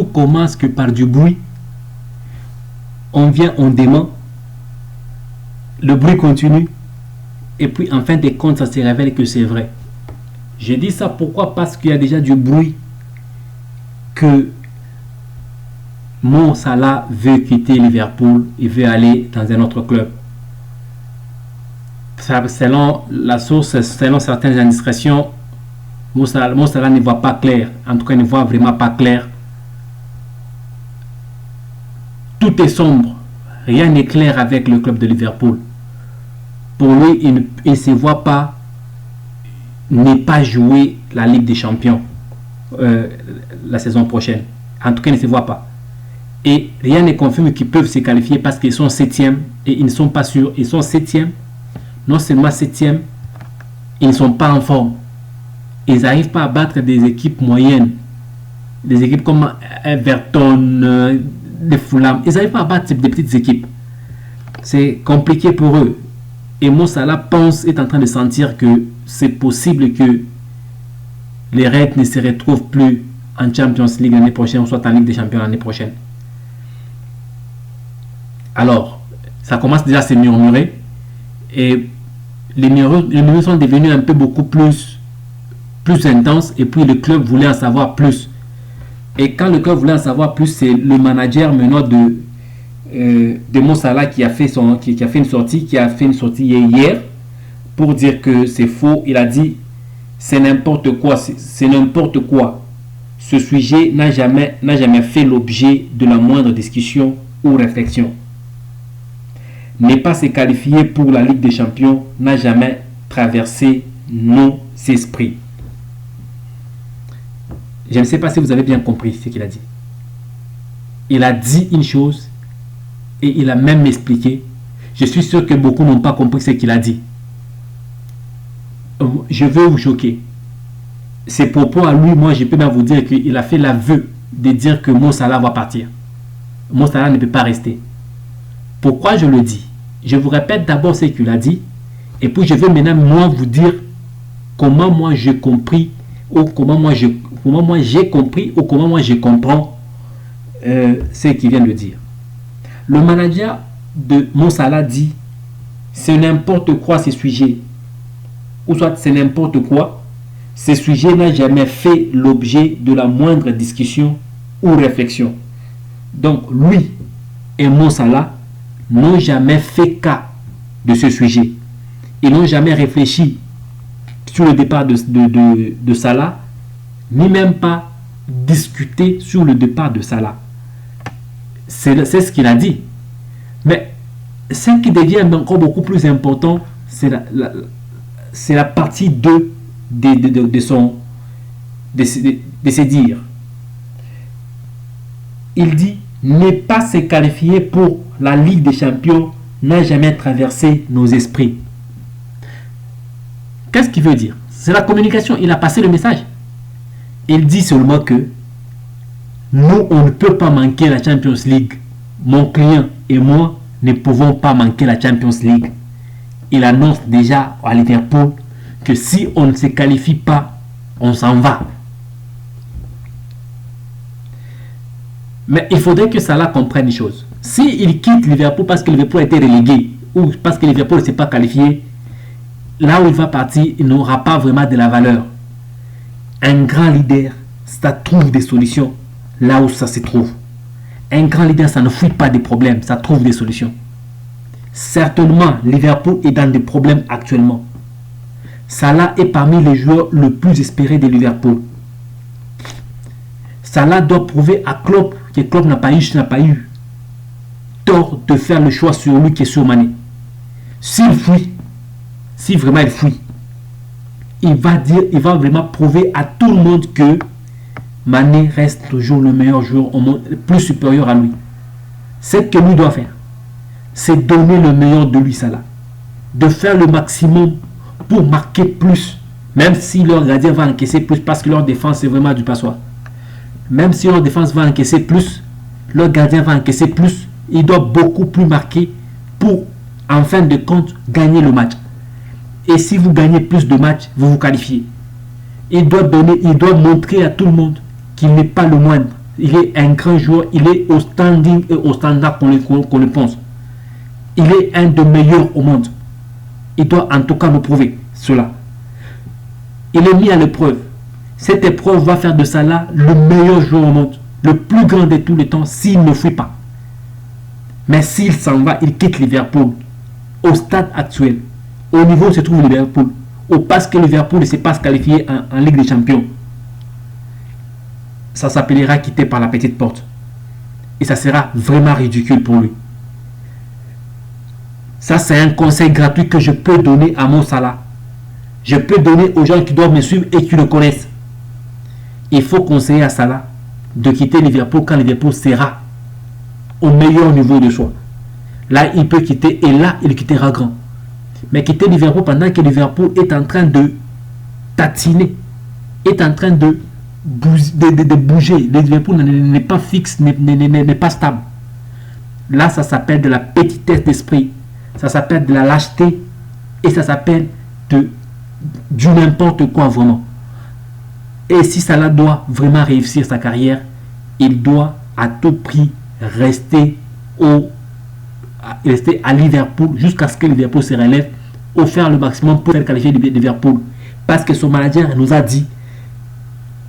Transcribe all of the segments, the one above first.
tout commence que par du bruit. On vient, on dément. Le bruit continue. Et puis, en fin de compte, ça se révèle que c'est vrai. Je dis ça pourquoi? Parce qu'il y a déjà du bruit que Mo Salah veut quitter Liverpool. Il veut aller dans un autre club. Selon la source, selon certaines indiscrétions, Mo Salah ne voit pas clair. En tout cas, il ne voit vraiment pas clair. Tout est sombre. Rien n'est clair avec le club de Liverpool. Pour lui, il ne se voit pas ne pas jouer la Ligue des Champions la saison prochaine. En tout cas, il ne se voit pas. Et rien ne confirme qu'ils peuvent se qualifier parce qu'ils sont 7e et ils ne sont pas sûrs. Ils sont 7e. Non seulement 7e, ils ne sont pas en forme. Ils n'arrivent pas à battre des équipes moyennes. Des équipes comme Everton, les Fulham. Ils n'arrivent pas à battre des petites équipes. C'est compliqué pour eux. Et Mo Salah est en train de sentir que c'est possible que les Reds ne se retrouvent plus en Champions League l'année prochaine, ou soit en Ligue des Champions l'année prochaine. Alors, ça commence déjà à se murmurer. Et les murmures sont devenus un peu beaucoup plus intenses. Et puis le club voulait en savoir plus. Et quand le club voulait en savoir plus, c'est le manager menant de Mo Salah qui a fait une sortie hier pour dire que c'est faux. Il a dit c'est n'importe quoi, c'est n'importe quoi. Ce sujet n'a jamais fait l'objet de la moindre discussion ou réflexion. Ne pas se qualifier pour la Ligue des Champions n'a jamais traversé nos esprits. Je ne sais pas si vous avez bien compris ce qu'il a dit. Il a dit une chose et il a même expliqué. Je suis sûr que beaucoup n'ont pas compris ce qu'il a dit. Je veux vous choquer. Ses propos à lui, moi je peux même vous dire qu'il a fait l'aveu de dire que Mo Salah va partir. Mo Salah ne peut pas rester. Pourquoi je le dis? Je vous répète d'abord ce qu'il a dit. Et puis je vais maintenant moi vous dire comment moi j'ai compris ou comment moi j'ai compris ou comment moi je comprends ce qu'il vient de dire. Le manager de Mo Salah dit c'est n'importe quoi ce sujet. Ou soit c'est n'importe quoi. Ce sujet n'a jamais fait l'objet de la moindre discussion ou réflexion. Donc lui et Mo Salah n'ont jamais fait cas de ce sujet. Ils n'ont jamais réfléchi sur le départ de Salah, ni même pas discuté sur le départ de Salah. C'est ce qu'il a dit. Mais ce qui devient encore beaucoup plus important, c'est la partie 2 de ses dires. Il dit ne pas se qualifier pour la Ligue des Champions n'a jamais traversé nos esprits. Qu'est-ce qu'il veut dire? C'est la communication. Il a passé le message. Il dit seulement que nous, on ne peut pas manquer la Champions League. Mon client et moi ne pouvons pas manquer la Champions League. Il annonce déjà à Liverpool que si on ne se qualifie pas, on s'en va. Mais il faudrait que Salah comprenne une chose. S'il quitte Liverpool parce que Liverpool a été relégué ou parce que Liverpool ne s'est pas qualifié, là où il va partir, il n'aura pas vraiment de la valeur. Un grand leader, ça trouve des solutions là où ça se trouve. Un grand leader, ça ne fuit pas des problèmes, ça trouve des solutions. Certainement, Liverpool est dans des problèmes actuellement. Salah est parmi les joueurs les plus espérés de Liverpool. Salah doit prouver à Klopp que Klopp n'a pas eu tort de faire le choix sur lui qui est sur Mané. S'il fuit, si vraiment il fuit, il va vraiment prouver à tout le monde que Mané reste toujours le meilleur joueur au monde, le plus supérieur à lui. Ce que lui doit faire, c'est donner le meilleur de lui, Salah. De faire le maximum pour marquer plus. Même si leur gardien va encaisser plus parce que leur défense est vraiment du passoire. Même si leur défense va encaisser plus, leur gardien va encaisser plus, il doit beaucoup plus marquer pour, en fin de compte, gagner le match. Et si vous gagnez plus de matchs, vous vous qualifiez. Il doit montrer à tout le monde qu'il n'est pas le moindre. Il est un grand joueur. Il est au standing et au standard qu'on le pense. Il est un des meilleurs au monde. Il doit en tout cas nous prouver cela. Il est mis à l'épreuve. Cette épreuve va faire de Salah le meilleur joueur au monde, le plus grand de tous les temps s'il ne fuit pas. Mais s'il s'en va, il quitte Liverpool au stade actuel, au niveau où se trouve Liverpool, parce que Liverpool ne s'est pas qualifié en Ligue des Champions. Ça s'appellera quitter par la petite porte. Et ça sera vraiment ridicule pour lui. Ça, c'est un conseil gratuit que je peux donner à Mo Salah. Je peux donner aux gens qui doivent me suivre et qui le connaissent. Il faut conseiller à Salah de quitter Liverpool quand Liverpool sera au meilleur niveau de soi. Là, il peut quitter et là, il quittera grand. Mais quitter Liverpool pendant que Liverpool est en train de tatiner, est en train de bouger. Liverpool n'est pas fixe, n'est pas stable. Là, ça s'appelle de la petitesse d'esprit. Ça s'appelle de la lâcheté. Et ça s'appelle du n'importe quoi vraiment. Et si Salah doit vraiment réussir sa carrière, il doit à tout prix rester à Liverpool jusqu'à ce que Liverpool se relève ou faire le maximum pour faire qualifier Liverpool. Parce que son manager nous a dit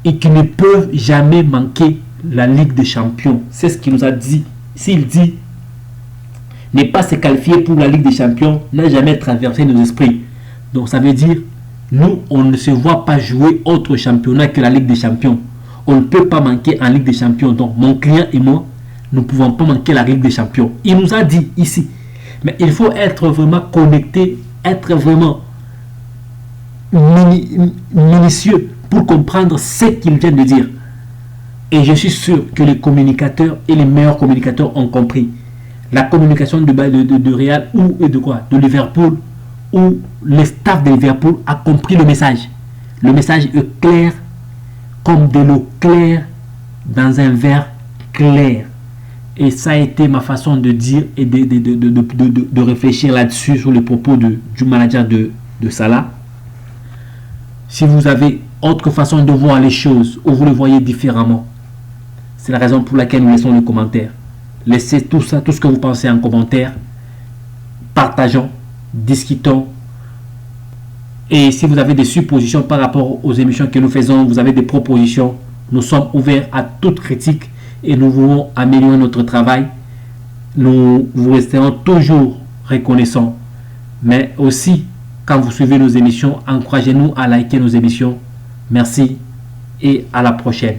et qu'ils ne peuvent jamais manquer la Ligue des Champions. C'est ce qu'il nous a dit. S'il dit ne pas se qualifier pour la Ligue des Champions, n'a jamais traversé nos esprits. Donc ça veut dire, nous, on ne se voit pas jouer autre championnat que la Ligue des Champions. On ne peut pas manquer en Ligue des Champions. Donc mon client et moi, nous ne pouvons pas manquer la Ligue des Champions. Il nous a dit ici. Mais il faut être vraiment connecté, être vraiment minutieux pour comprendre ce qu'il vient de dire. Et je suis sûr que les communicateurs et les meilleurs communicateurs ont compris. La communication de Real ou de quoi? De Liverpool, où le staff de Liverpool a compris le message. Le message est clair comme de l'eau claire dans un verre clair. Et ça a été ma façon de dire et de réfléchir là-dessus sur les propos du manager de Salah. Si vous avez autre façon de voir les choses ou vous le voyez différemment, c'est la raison pour laquelle nous laissons le commentaire. Laissez tout ça, tout ce que vous pensez en commentaire. Partageons, discutons. Et si vous avez des suppositions par rapport aux émissions que nous faisons, vous avez des propositions, nous sommes ouverts à toute critique et nous voulons améliorer notre travail. Nous vous resterons toujours reconnaissants. Mais aussi, quand vous suivez nos émissions, encouragez-nous à liker nos émissions. Merci et à la prochaine.